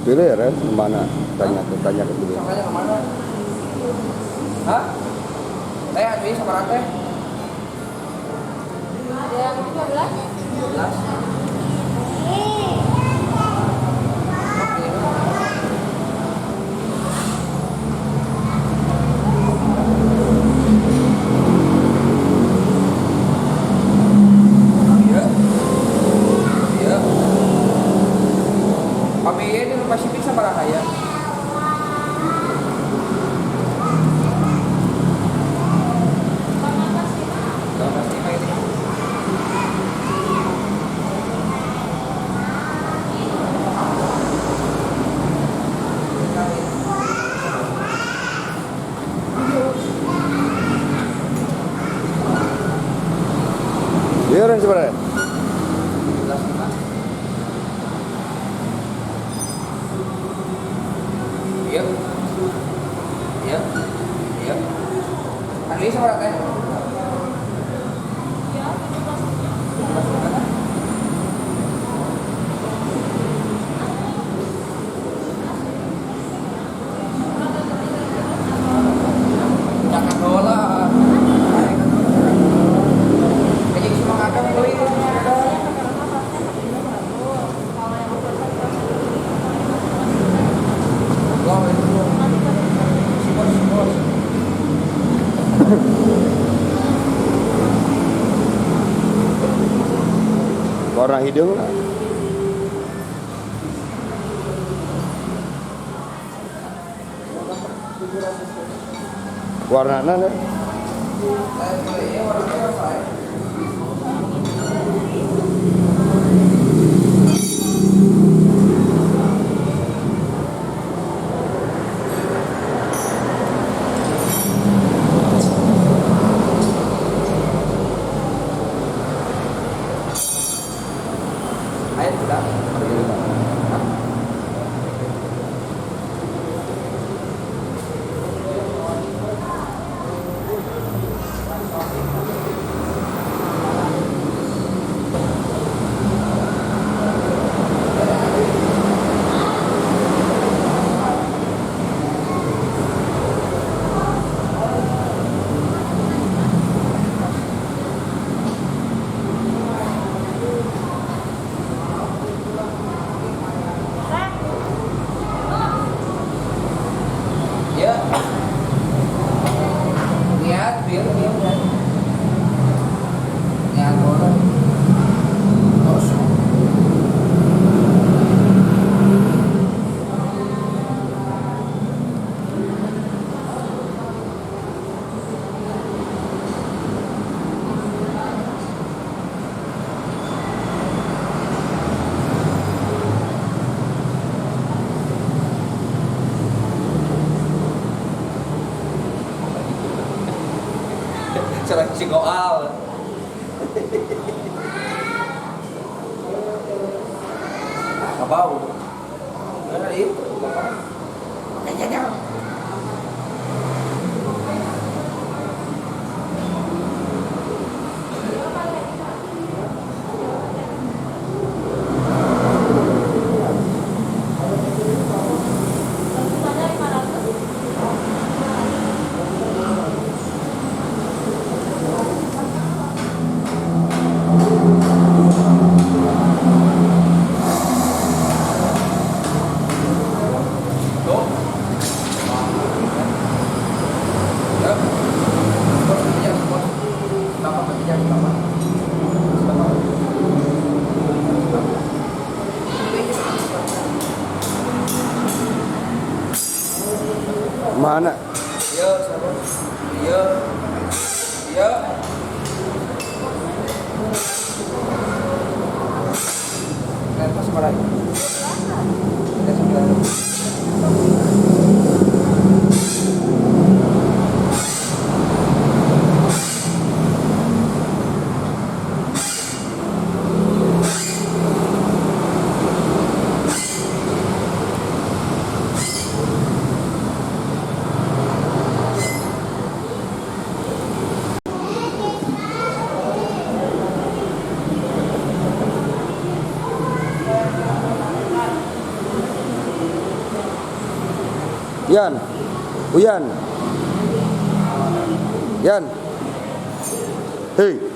Pilih ya, Ren, kemana? Tanya ke dulu. Samanya kemana? Hah? Teh, Adwi sama Rate? Ada yang 15? 15? Iya. Iya. Kami ini di Pasifik sama Rahaya. Iya, Ren, sebenarnya. Iya. Iya. Iya. Adwi sama Rate? Jangan bola. Kayak cuma kadang boy. Gol itu. Sibos. Warna hidung lah. Warna mana? Air sudah. Ya. Niat, biar niat. Niat bola. Kosong. Seleksi goal. Nggak bau. Nggak ada itu. Kayaknya. Mana? Iya, sabar. Iya. Iya. Kenapa semarang? Kita sembilan. Yan. Uyan. Yan. Hei.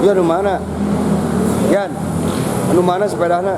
Yan, anu mana? Yan, anu mana sepedana?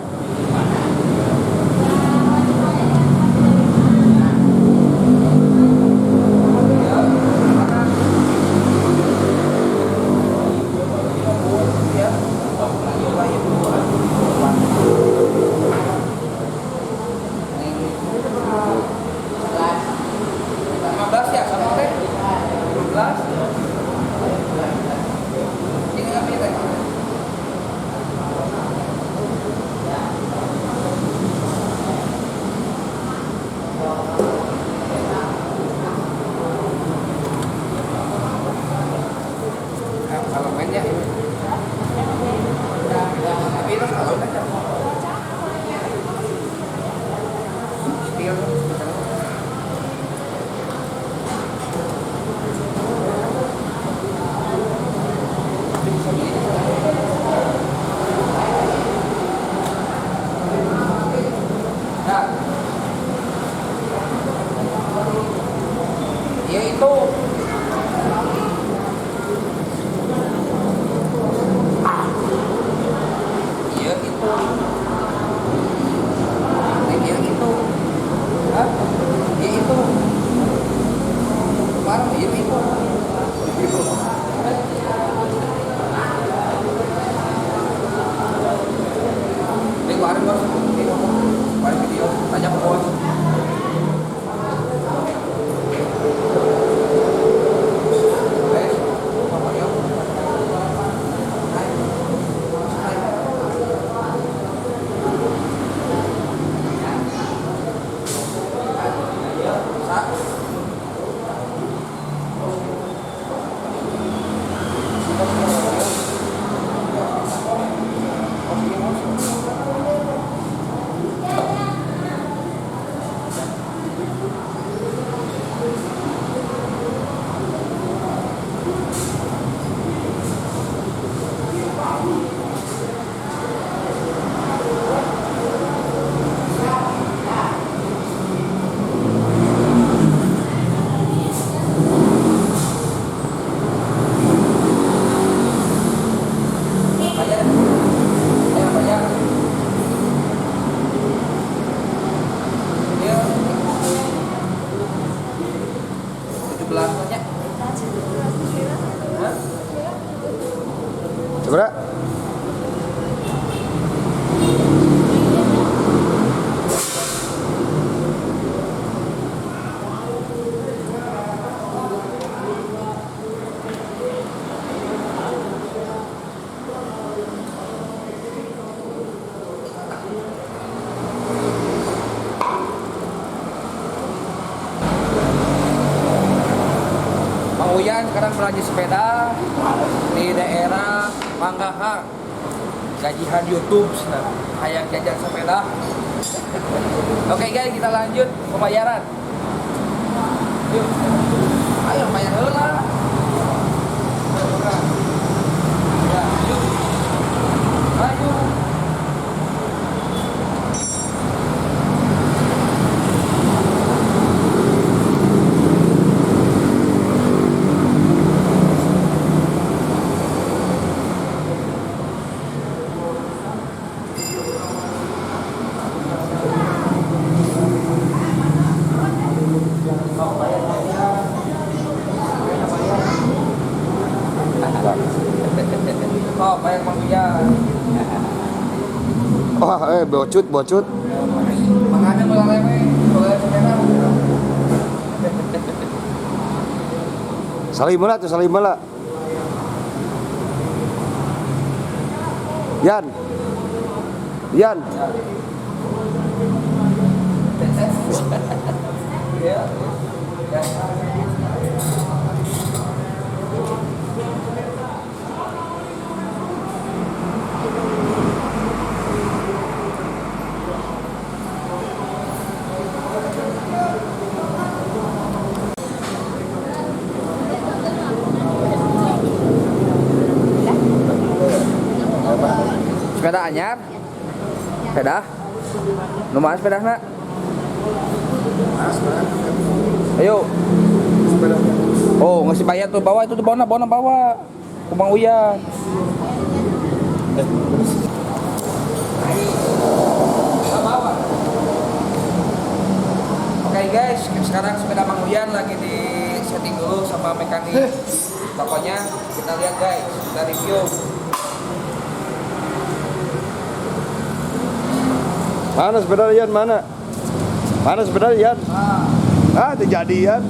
Uyan sekarang belajar sepeda di daerah Manggahang. Gajian YouTube, kayak jajan sepeda. Oke guys, kita lanjut pembayaran. Yuk, ayo bayar dulu lah. Ya, yuk. Ayo. Oh, bayar Bang Uyan. Wah, bocut. Makanya mulai lewe, mulai sepeda. Salimala tuh, salimala. Yan. Ya. Ya. Sepeda anyar? Sepeda? Lumayan sepeda nak? Ayo. Oh, ngasih bayar tuh bawa itu tuh bawa. Bang Uyan. Oke guys, sekarang sepeda Bang Uyan lagi di setting dulu sama mekanik. Pokoknya kita lihat guys, kita review. Mana sepeda Yan, mana? Mana sepeda Yan? Itu jadi Yan.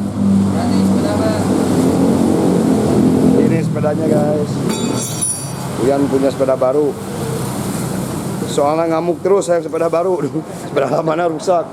Jadi sepeda Ini sepedanya guys. Yan punya sepeda baru. Soalnya ngamuk terus saya sepeda baru. Sepeda lamanya rusak.